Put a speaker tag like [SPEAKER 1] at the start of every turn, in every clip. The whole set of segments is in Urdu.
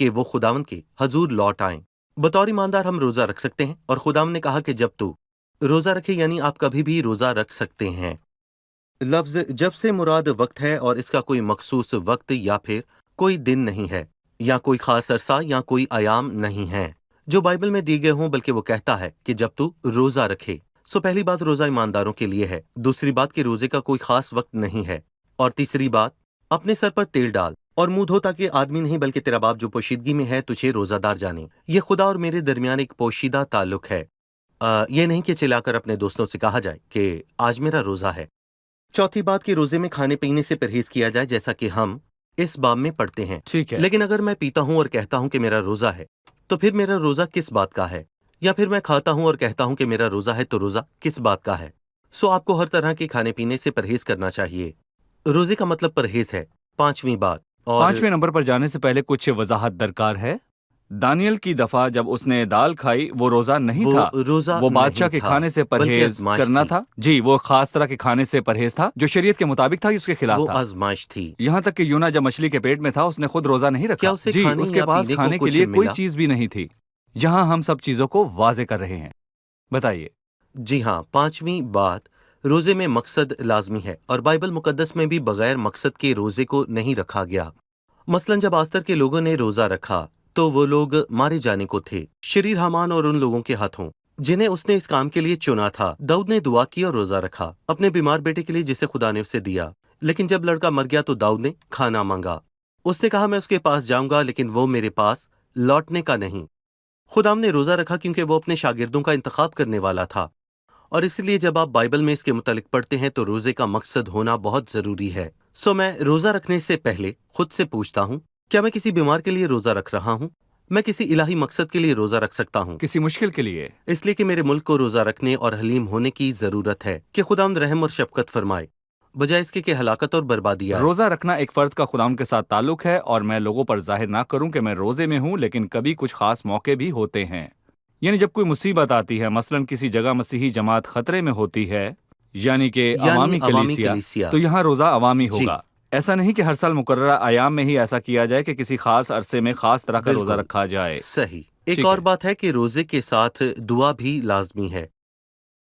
[SPEAKER 1] کہ وہ خداوند کے حضور لوٹ آئیں۔ بطور ایماندار ہم روزہ رکھ سکتے ہیں، اور خداوند نے کہا کہ جب تو روزہ رکھے، یعنی آپ کبھی بھی روزہ رکھ سکتے ہیں۔ لفظ جب سے مراد وقت ہے، اور اس کا کوئی مخصوص وقت یا پھر کوئی دن نہیں ہے، یا کوئی خاص عرصہ یا کوئی ایام نہیں ہے جو بائبل میں دی گئے ہوں، بلکہ وہ کہتا ہے کہ جب تو روزہ رکھے۔ پہلی بات، روزہ ایمانداروں کے لیے ہے۔ دوسری بات کہ روزے کا کوئی خاص وقت نہیں ہے۔ اور تیسری بات، اپنے سر پر تیل ڈال اور منہ دھو، تاکہ آدمی نہیں بلکہ تیرا باپ جو پوشیدگی میں ہے تجھے روزہ دار جانے۔ یہ خدا اور میرے درمیان ایک پوشیدہ تعلق ہے۔ یہ نہیں کہ چلا کر اپنے دوستوں سے کہا جائے کہ آج میرا روزہ ہے۔ چوتھی بات کہ روزے میں کھانے پینے سے پرہیز کیا جائے، جیسا کہ ہم اس باب میں پڑھتے ہیں۔
[SPEAKER 2] ٹھیک ہے،
[SPEAKER 1] لیکن اگر میں پیتا ہوں اور کہتا ہوں کہ میرا روزہ ہے، تو پھر میرا روزہ کس بات کا ہے؟ یا پھر میں کھاتا ہوں اور کہتا ہوں کہ میرا روزہ ہے، تو روزہ کس بات کا ہے؟ آپ کو ہر طرح کے کھانے پینے سے پرہیز کرنا چاہیے۔ روزے کا مطلب پرہیز ہے۔ پانچویں بات، اور
[SPEAKER 2] 5ویں نمبر پر جانے سے پہلے کچھ وضاحت درکار ہے۔ دانیل کی دفعہ جب اس نے دال کھائی، وہ روزہ نہیں
[SPEAKER 1] وہ
[SPEAKER 2] تھا،
[SPEAKER 1] روزہ
[SPEAKER 2] وہ بادشاہ
[SPEAKER 1] نہیں
[SPEAKER 2] کے
[SPEAKER 1] تھا،
[SPEAKER 2] کھانے سے
[SPEAKER 1] بلکہ
[SPEAKER 2] پرہیز
[SPEAKER 1] آزمائش
[SPEAKER 2] کرنا
[SPEAKER 1] تھی۔
[SPEAKER 2] تھا۔ جی، وہ خاص طرح کے کھانے سے پرہیز تھا جو شریعت کے مطابق تھا، اس کے خلاف
[SPEAKER 1] وہ
[SPEAKER 2] تھا۔
[SPEAKER 1] آزمائش تھی۔
[SPEAKER 2] یہاں تک کہ یونا جب مچھلی کے پیٹ میں تھا، اس نے خود روزہ نہیں رکھا۔
[SPEAKER 1] کیا اسے
[SPEAKER 2] جی،
[SPEAKER 1] کھانے
[SPEAKER 2] اس کے
[SPEAKER 1] یا
[SPEAKER 2] پاس
[SPEAKER 1] پینے کو
[SPEAKER 2] کھانے کے
[SPEAKER 1] کچھ
[SPEAKER 2] لیے کوئی
[SPEAKER 1] ملا؟
[SPEAKER 2] چیز بھی نہیں تھی۔ یہاں ہم سب چیزوں کو واضح کر رہے ہیں۔ بتائیے۔
[SPEAKER 1] جی ہاں، پانچویں بات، روزے میں مقصد لازمی ہے، اور بائبل مقدس میں بھی بغیر مقصد کے روزے کو نہیں رکھا گیا۔ مثلا جب آستر کے لوگوں نے روزہ رکھا تو وہ لوگ مارے جانے کو تھے، شریر حامان اور ان لوگوں کے ہاتھوں جنہیں اس نے اس کام کے لیے چنا تھا۔ داؤد نے دعا کی اور روزہ رکھا اپنے بیمار بیٹے کے لیے جسے خدا نے اسے دیا، لیکن جب لڑکا مر گیا تو داؤد نے کھانا مانگا۔ اس نے کہا میں اس کے پاس جاؤں گا، لیکن وہ میرے پاس لوٹنے کا نہیں۔ خدا نے روزہ رکھا کیونکہ وہ اپنے شاگردوں کا انتخاب کرنے والا تھا، اور اس لیے جب آپ بائبل میں اس کے متعلق پڑھتے ہیں تو روزے کا مقصد ہونا بہت ضروری ہے۔ میں روزہ رکھنے سے پہلے خود سے پوچھتا ہوں، کیا میں کسی بیمار کے لیے روزہ رکھ رہا ہوں؟ میں کسی الہی مقصد کے لیے روزہ رکھ سکتا ہوں،
[SPEAKER 2] کسی مشکل کے لیے؟
[SPEAKER 1] اس لیے کہ میرے ملک کو روزہ رکھنے اور حلیم ہونے کی ضرورت ہے کہ خداوند رحم اور شفقت فرمائے، بجائے اس کے کہ ہلاکت اور بربادی آئے۔
[SPEAKER 2] روزہ رکھنا ایک فرد کا خداوند کے ساتھ تعلق ہے، اور میں لوگوں پر ظاہر نہ کروں کہ میں روزے میں ہوں، لیکن کبھی کچھ خاص موقع بھی ہوتے ہیں۔ یعنی جب کوئی مصیبت آتی ہے، مثلا کسی جگہ مسیحی جماعت خطرے میں ہوتی ہے، یعنی کہ عوامی کلیسیا، تو یہاں روزہ عوامی ہوگا۔ ایسا نہیں کہ ہر سال مقررہ ایام میں ہی ایسا کیا جائے کہ کسی خاص عرصے میں خاص طرح کا روزہ رکھا جائے۔
[SPEAKER 1] صحیح۔ ایک
[SPEAKER 2] ٹھیک
[SPEAKER 1] اور
[SPEAKER 2] ہے۔
[SPEAKER 1] بات ہے کہ روزے کے ساتھ دعا بھی لازمی ہے۔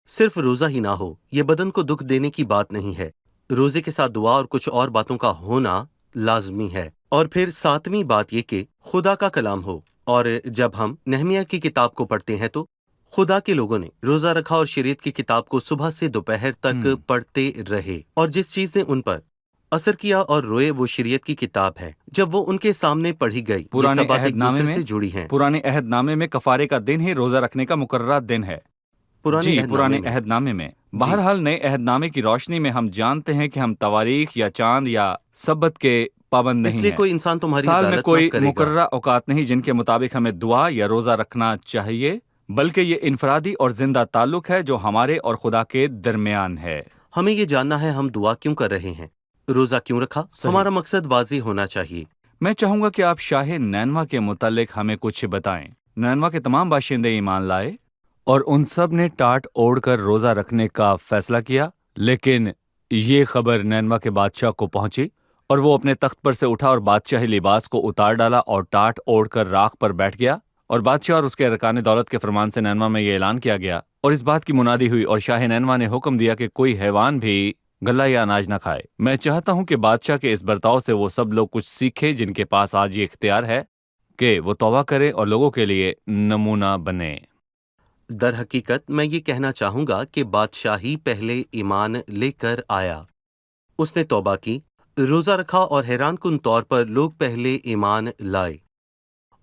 [SPEAKER 1] صرف روزہ ہی نہ ہو، یہ بدن کو دکھ دینے کی بات نہیں ہے۔ روزے کے ساتھ دعا اور کچھ اور باتوں کا ہونا لازمی ہے۔ اور پھر ساتویں بات یہ کہ خدا کا کلام ہو، اور جب ہم نہمیہ کی کتاب کو پڑھتے ہیں تو خدا کے لوگوں نے روزہ رکھا اور شریعت کی کتاب کو صبح سے دوپہر تک پڑھتے رہے، اور جس چیز نے ان پر اثر کیا اور روئے وہ شریعت کی کتاب ہے۔ جب وہ ان کے سامنے پڑھی گئی، یہ سب باتیں ایک دوسرے سے جڑی ہیں۔
[SPEAKER 2] پرانے عہد نامے میں کفارے کا دن ہی روزہ رکھنے کا مقررہ دن ہے۔ پرانے عہد نامے میں۔ بہرحال نئے عہد نامے کی روشنی میں ہم جانتے ہیں کہ ہم تواریخ یا چاند یا سبت کے پابند نہیں
[SPEAKER 1] اس لیے
[SPEAKER 2] ہیں۔
[SPEAKER 1] کوئی انسان تمہاری
[SPEAKER 2] سال میں
[SPEAKER 1] عدالت
[SPEAKER 2] کوئی
[SPEAKER 1] نہ کرے گا۔
[SPEAKER 2] مقررہ اوقات نہیں جن کے مطابق ہمیں دعا یا روزہ رکھنا چاہیے، بلکہ یہ انفرادی اور زندہ تعلق ہے جو ہمارے اور خدا کے درمیان ہے۔
[SPEAKER 1] ہمیں یہ جاننا ہے ہم دعا کیوں کر رہے ہیں، روزہ کیوں رکھا،
[SPEAKER 2] صحیح۔
[SPEAKER 1] ہمارا مقصد واضح ہونا چاہیے۔
[SPEAKER 2] میں چاہوں گا کہ آپ شاہ نینوا کے متعلق ہمیں کچھ بتائیں۔ نینوا کے تمام باشندے ایمان لائے اور ان سب نے ٹاٹ اوڑھ کر روزہ رکھنے کا فیصلہ کیا، لیکن یہ خبر نینوا کے بادشاہ کو پہنچی اور وہ اپنے تخت پر سے اٹھا اور بادشاہی لباس کو اتار ڈالا اور ٹاٹ اوڑھ کر راکھ پر بیٹھ گیا، اور بادشاہ اور اس کے ارکان دولت کے فرمان سے نینوا میں یہ اعلان کیا گیا اور اس بات کی منادی ہوئی، اور شاہ نینوا نے حکم دیا کہ کوئی حیوان بھی غلہ یا اناج نہ کھائے۔ میں چاہتا ہوں کہ بادشاہ کے اس برتاؤ سے وہ سب لوگ کچھ سیکھیں جن کے پاس آج یہ اختیار ہے کہ وہ توبہ کرے اور لوگوں کے لیے نمونہ بنے۔
[SPEAKER 1] در حقیقت میں یہ کہنا چاہوں گا کہ بادشاہ ہی پہلے ایمان لے کر آیا۔ اس نے توبہ کی، روزہ رکھا، اور حیران کن طور پر لوگ پہلے ایمان لائے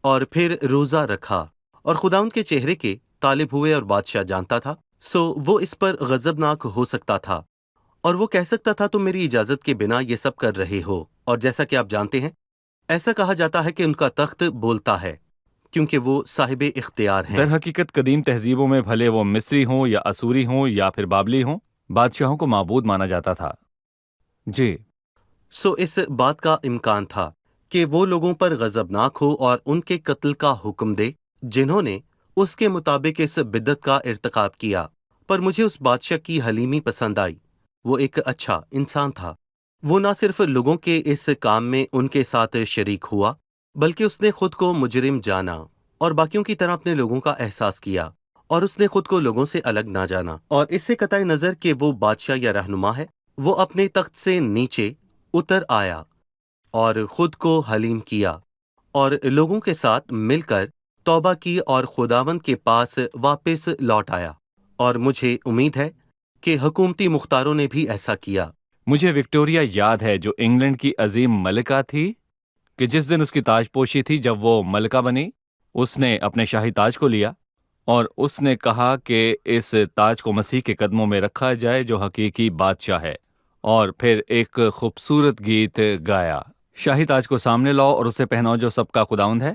[SPEAKER 1] اور پھر روزہ رکھا اور خداوند کے چہرے کے طالب ہوئے، اور بادشاہ جانتا تھا، وہ اس پر غضبناک ہو سکتا تھا اور وہ کہہ سکتا تھا تم میری اجازت کے بنا یہ سب کر رہے ہو۔ اور جیسا کہ آپ جانتے ہیں، ایسا کہا جاتا ہے کہ ان کا تخت بولتا ہے کیونکہ وہ صاحب اختیار ہیں۔
[SPEAKER 2] در حقیقت قدیم تہذیبوں میں بھلے وہ مصری ہوں یا اسوری ہوں یا پھر بابلی ہوں، بادشاہوں کو معبود مانا جاتا تھا۔ جی،
[SPEAKER 1] اس بات کا امکان تھا کہ وہ لوگوں پر غضبناک ہو اور ان کے قتل کا حکم دے جنہوں نے اس کے مطابق اس بدعت کا ارتکاب کیا۔ پر مجھے اس بادشاہ کی حلیمی پسند آئی۔ وہ ایک اچھا انسان تھا۔ وہ نہ صرف لوگوں کے اس کام میں ان کے ساتھ شریک ہوا بلکہ اس نے خود کو مجرم جانا اور باقیوں کی طرح اپنے لوگوں کا احساس کیا، اور اس نے خود کو لوگوں سے الگ نہ جانا، اور اس سے قطع نظر کہ وہ بادشاہ یا رہنما ہے، وہ اپنے تخت سے نیچے اتر آیا اور خود کو حلیم کیا اور لوگوں کے ساتھ مل کر توبہ کی اور خداوند کے پاس واپس لوٹ آیا۔ اور مجھے امید ہے کہ حکومتی مختاروں نے بھی ایسا کیا۔
[SPEAKER 2] مجھے وکٹوریا یاد ہے جو انگلینڈ کی عظیم ملکہ تھی کہ جس دن اس کی تاج پوشی تھی، جب وہ ملکہ بنی، اس نے اپنے شاہی تاج کو لیا اور اس نے کہا کہ اس تاج کو مسیح کے قدموں میں رکھا جائے جو حقیقی بادشاہ ہے، اور پھر ایک خوبصورت گیت گایا، شاہی تاج کو سامنے لاؤ اور اسے پہناؤ جو سب کا خداوند ہے۔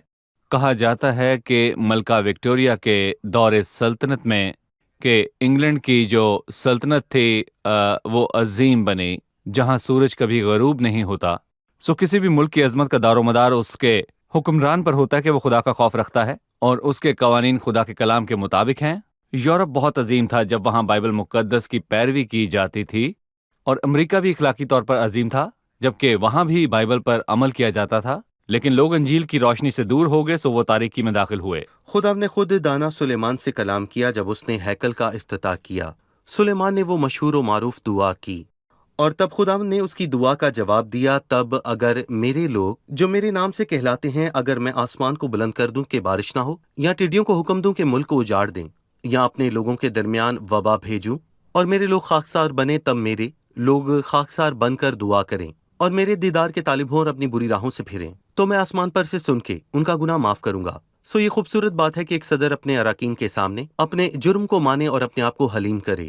[SPEAKER 2] کہا جاتا ہے کہ ملکہ وکٹوریا کے دور سلطنت میں کہ انگلینڈ کی جو سلطنت تھی وہ عظیم بنی، جہاں سورج کبھی غروب نہیں ہوتا۔ سو کسی بھی ملک کی عظمت کا دار و مدار اس کے حکمران پر ہوتا ہے کہ وہ خدا کا خوف رکھتا ہے اور اس کے قوانین خدا کے کلام کے مطابق ہیں۔ یورپ بہت عظیم تھا جب وہاں بائبل مقدس کی پیروی کی جاتی تھی، اور امریکہ بھی اخلاقی طور پر عظیم تھا جبکہ وہاں بھی بائبل پر عمل کیا جاتا تھا، لیکن لوگ انجیل کی روشنی سے دور ہو گئے، سو وہ تاریکی میں داخل ہوئے۔
[SPEAKER 1] خدا نے خود دانا سلیمان سے کلام کیا جب اس نے ہیکل کا افتتاح کیا۔ سلیمان نے وہ مشہور و معروف دعا کی، اور تب خدا نے اس کی دعا کا جواب دیا، تب اگر میرے لوگ جو میرے نام سے کہلاتے ہیں، اگر میں آسمان کو بلند کر دوں کہ بارش نہ ہو، یا ٹڈیوں کو حکم دوں کہ ملک کو اجاڑ دیں، یا اپنے لوگوں کے درمیان وبا بھیجوں، اور میرے لوگ خاکسار بنے، تب میرے لوگ خاکسار بن کر دعا کریں اور میرے دیدار کے طالب ہوں اور اپنی بری راہوں سے پھریں، تو میں آسمان پر سے سن کے ان کا گناہ معاف کروں گا۔ سو یہ خوبصورت بات ہے کہ ایک صدر اپنے اراکین کے سامنے اپنے جرم کو مانے اور اپنے آپ کو حلیم کرے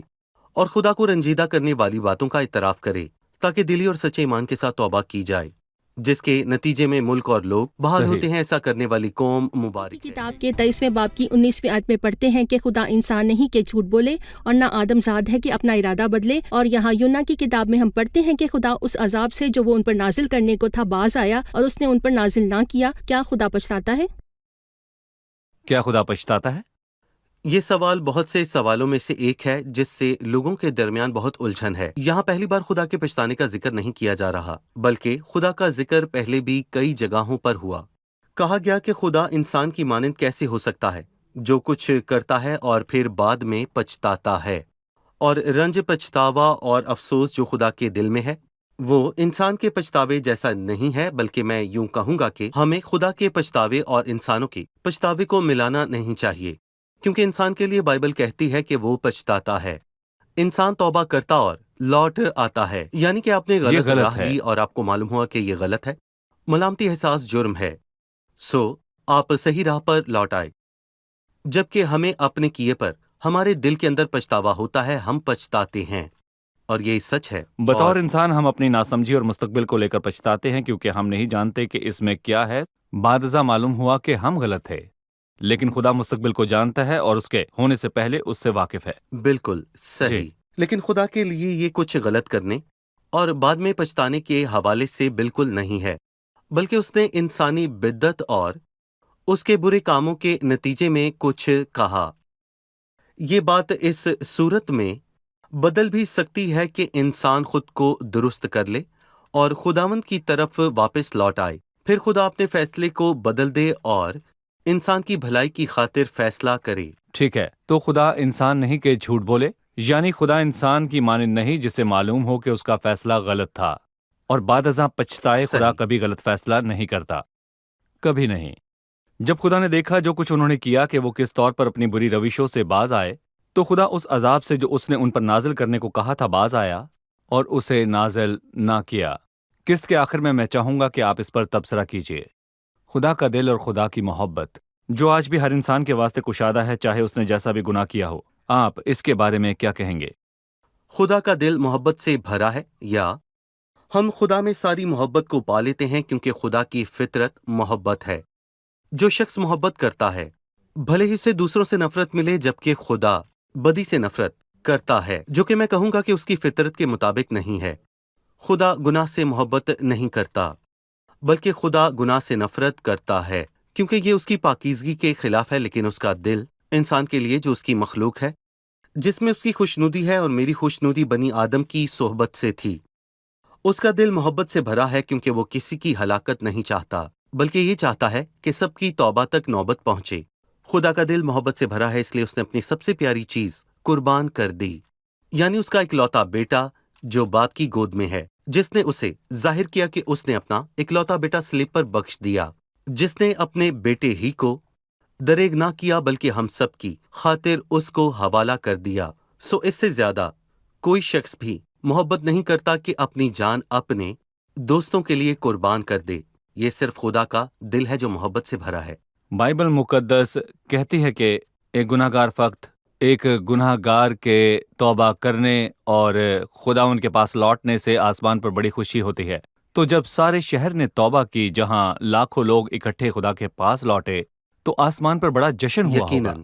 [SPEAKER 1] اور خدا کو رنجیدہ کرنے والی باتوں کا اعتراف کرے، تاکہ دلی اور سچے ایمان کے ساتھ توبہ کی جائے، جس کے نتیجے میں ملک اور لوگ بحال
[SPEAKER 2] صحیح۔
[SPEAKER 1] ہوتے ہیں۔ ایسا کرنے والی قوم مبارک ہے۔
[SPEAKER 3] کتاب کے 23ویں باب کی 19ویں آیت میں پڑھتے ہیں کہ خدا انسان نہیں کہ جھوٹ بولے، اور نہ آدم زاد ہے کہ اپنا ارادہ بدلے۔ اور یہاں یونا کی کتاب میں ہم پڑھتے ہیں کہ خدا اس عذاب سے جو وہ ان پر نازل کرنے کو تھا باز آیا، اور اس نے ان پر نازل نہ کیا۔ کیا خدا پچھتاتا ہے؟
[SPEAKER 2] کیا خدا پچھتاتا ہے؟
[SPEAKER 1] یہ سوال بہت سے سوالوں میں سے ایک ہے جس سے لوگوں کے درمیان بہت الجھن ہے۔ یہاں پہلی بار خدا کے پچھتانے کا ذکر نہیں کیا جا رہا، بلکہ خدا کا ذکر پہلے بھی کئی جگہوں پر ہوا۔ کہا گیا کہ خدا انسان کی مانند کیسے ہو سکتا ہے جو کچھ کرتا ہے اور پھر بعد میں پچھتاتا ہے، اور رنج، پچھتاوا اور افسوس جو خدا کے دل میں ہے وہ انسان کے پچھتاوے جیسا نہیں ہے، بلکہ میں یوں کہوں گا کہ ہمیں خدا کے پچھتاوے اور انسانوں کے پچھتاوے کو ملانا نہیں چاہیے، کیونکہ انسان کے لیے بائبل کہتی ہے کہ وہ پچھتاتا ہے۔ انسان توبہ کرتا اور لوٹ آتا ہے، یعنی کہ آپ نے غلط
[SPEAKER 2] غلط
[SPEAKER 1] راہ
[SPEAKER 2] ہے۔
[SPEAKER 1] لی اور آپ کو معلوم ہوا کہ یہ غلط ہے۔ ملامتی احساس جرم ہے، سو آپ صحیح راہ پر لوٹ آئے۔ جبکہ ہمیں اپنے کیے پر ہمارے دل کے اندر پچھتاوا ہوتا ہے، ہم پچھتاتے ہیں، اور یہی سچ ہے۔
[SPEAKER 2] بطور
[SPEAKER 1] اور
[SPEAKER 2] انسان ہم اپنی ناسمجھی اور مستقبل کو لے کر پچھتاتے ہیں کیونکہ ہم نہیں جانتے کہ اس میں کیا ہے۔ بعد ازاں معلوم ہوا کہ ہم غلط تھے، لیکن خدا مستقبل کو جانتا ہے اور اس کے ہونے سے پہلے اس سے واقف ہے۔
[SPEAKER 1] بالکل صحیح، لیکن خدا کے لیے یہ کچھ غلط کرنے اور بعد میں پچھتانے کے حوالے سے بالکل نہیں ہے، بلکہ اس نے انسانی بدعت اور اس کے برے کاموں کے نتیجے میں کچھ کہا۔ یہ بات اس صورت میں بدل بھی سکتی ہے کہ انسان خود کو درست کر لے اور خداوند کی طرف واپس لوٹ آئے، پھر خدا اپنے فیصلے کو بدل دے اور انسان کی بھلائی کی خاطر فیصلہ کرے۔
[SPEAKER 2] ٹھیک ہے، تو خدا انسان نہیں کہ جھوٹ بولے، یعنی خدا انسان کی مانند نہیں جسے معلوم ہو کہ اس کا فیصلہ غلط تھا اور بعد ازاں پچھتائے۔ خدا
[SPEAKER 1] صحیح۔
[SPEAKER 2] کبھی غلط فیصلہ نہیں کرتا، کبھی نہیں۔ جب خدا نے دیکھا جو کچھ انہوں نے کیا کہ وہ کس طور پر اپنی بری روشوں سے باز آئے، تو خدا اس عذاب سے جو اس نے ان پر نازل کرنے کو کہا تھا باز آیا اور اسے نازل نہ کیا۔ قسط کے آخر میں چاہوں گا کہ آپ اس پر تبصرہ کیجیے۔ خدا کا دل اور خدا کی محبت جو آج بھی ہر انسان کے واسطے کشادہ ہے، چاہے اس نے جیسا بھی گناہ کیا ہو۔ آپ اس کے بارے میں کیا کہیں گے؟
[SPEAKER 1] خدا کا دل محبت سے بھرا ہے، یا ہم خدا میں ساری محبت کو پا لیتے ہیں کیونکہ خدا کی فطرت محبت ہے۔ جو شخص محبت کرتا ہے بھلے ہی اسے دوسروں سے نفرت ملے، جبکہ خدا بدی سے نفرت کرتا ہے، جو کہ میں کہوں گا کہ اس کی فطرت کے مطابق نہیں ہے۔ خدا گناہ سے محبت نہیں کرتا، بلکہ خدا گناہ سے نفرت کرتا ہے، کیونکہ یہ اس کی پاکیزگی کے خلاف ہے، لیکن اس کا دل انسان کے لیے جو اس کی مخلوق ہے، جس میں اس کی خوشنودی ہے، اور میری خوشنودی بنی آدم کی صحبت سے تھی، اس کا دل محبت سے بھرا ہے کیونکہ وہ کسی کی ہلاکت نہیں چاہتا بلکہ یہ چاہتا ہے کہ سب کی توبہ تک نوبت پہنچے۔ خدا کا دل محبت سے بھرا ہے، اس لیے اس نے اپنی سب سے پیاری چیز قربان کر دی، یعنی اس کا اکلوتا بیٹا جو باپ کی گود میں ہے، جس نے اسے ظاہر کیا کہ اس نے اپنا اکلوتا بیٹا صلیب پر بخش دیا، جس نے اپنے بیٹے ہی کو دریغ نہ کیا بلکہ ہم سب کی خاطر اس کو حوالہ کر دیا۔ سو اس سے زیادہ کوئی شخص بھی محبت نہیں کرتا کہ اپنی جان اپنے دوستوں کے لیے قربان کر دے۔ یہ صرف خدا کا دل ہے جو محبت سے بھرا ہے۔
[SPEAKER 2] بائبل مقدس کہتی ہے کہ ایک گناہ گار فقط ایک گناہ گار کے توبہ کرنے اور خدا ان کے پاس لوٹنے سے آسمان پر بڑی خوشی ہوتی ہے۔ تو جب سارے شہر نے توبہ کی، جہاں لاکھوں لوگ اکٹھے خدا کے پاس لوٹے، تو آسمان پر بڑا جشن ہوا ہوگا۔
[SPEAKER 1] یقیناً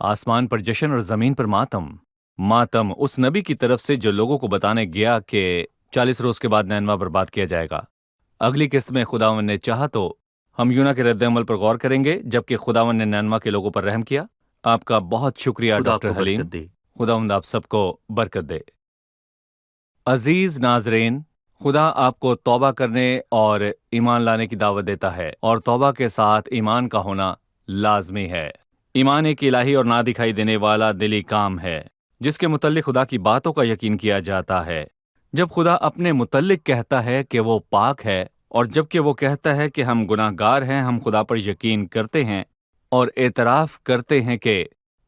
[SPEAKER 2] آسمان پر جشن اور زمین پر ماتم اس نبی کی طرف سے جو لوگوں کو بتانے گیا کہ 40 روز کے بعد نینوا برباد کیا جائے گا۔ اگلی قسط میں خداوند نے چاہا تو ہم یونا کے رد عمل پر غور کریں گے، جبکہ خداوند نے نینوا کے لوگوں پر رحم کیا۔ آپ کا بہت شکریہ
[SPEAKER 1] خدا آپ
[SPEAKER 2] ڈاکٹر
[SPEAKER 1] کو
[SPEAKER 2] حلیم،
[SPEAKER 1] برکت دے۔
[SPEAKER 2] خداوند آپ سب کو برکت دے۔ عزیز ناظرین، خدا آپ کو توبہ کرنے اور ایمان لانے کی دعوت دیتا ہے، اور توبہ کے ساتھ ایمان کا ہونا لازمی ہے۔ ایمان ایک الہی اور نہ دکھائی دینے والا دلی کام ہے، جس کے متعلق خدا کی باتوں کا یقین کیا جاتا ہے۔ جب خدا اپنے متعلق کہتا ہے کہ وہ پاک ہے، اور جبکہ وہ کہتا ہے کہ ہم گناہ گار ہیں، ہم خدا پر یقین کرتے ہیں اور اعتراف کرتے ہیں کہ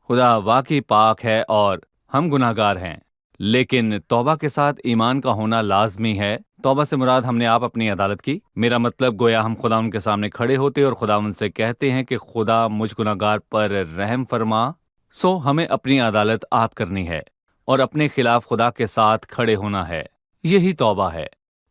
[SPEAKER 2] خدا واقعی پاک ہے اور ہم گناہ گار ہیں، لیکن توبہ کے ساتھ ایمان کا ہونا لازمی ہے۔ توبہ سے مراد ہم نے آپ اپنی عدالت کی، میرا مطلب گویا ہم خدا ان کے سامنے کھڑے ہوتے اور خدا ان سے کہتے ہیں کہ خدا مجھ گناہ گار پر رحم فرما۔ سو ہمیں اپنی عدالت آپ کرنی ہے اور اپنے خلاف خدا کے ساتھ کھڑے ہونا ہے۔ یہی توبہ ہے۔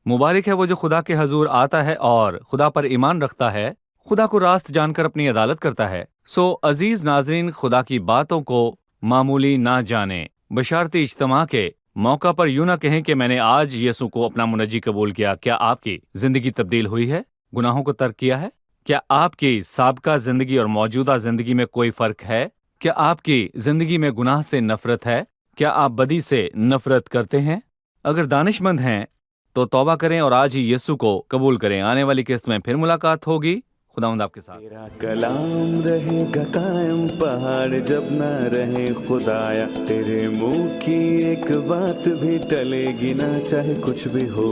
[SPEAKER 2] مبارک ہے وہ جو خدا کے حضور آتا ہے اور خدا پر ایمان رکھتا ہے، خدا کو راست جان کر اپنی عدالت کرتا ہے۔ سو عزیز ناظرین، خدا کی باتوں کو معمولی نہ جانیں۔ بشارتی اجتماع کے موقع پر یوں نہ کہیں کہ میں نے آج یسوع کو اپنا منجی قبول کیا۔ کیا آپ کی زندگی تبدیل ہوئی ہے؟ گناہوں کو ترک کیا ہے؟ کیا آپ کی سابقہ زندگی اور موجودہ زندگی میں کوئی فرق ہے؟ کیا آپ کی زندگی میں گناہ سے نفرت ہے؟ کیا آپ بدی سے نفرت کرتے ہیں؟ اگر دانش مند ہیں تو توبہ کریں اور آج ہی یسوع کو قبول کریں۔ آنے والی قسط میں پھر ملاقات ہوگی۔ خداوند آپ کے ساتھ۔
[SPEAKER 4] تیرا کلام رہے گا قائم، پہاڑ جب نہ رہے خدایا، تیرے منہ کی ایک بات بھی ٹلے گی نہ، چاہے کچھ بھی ہو۔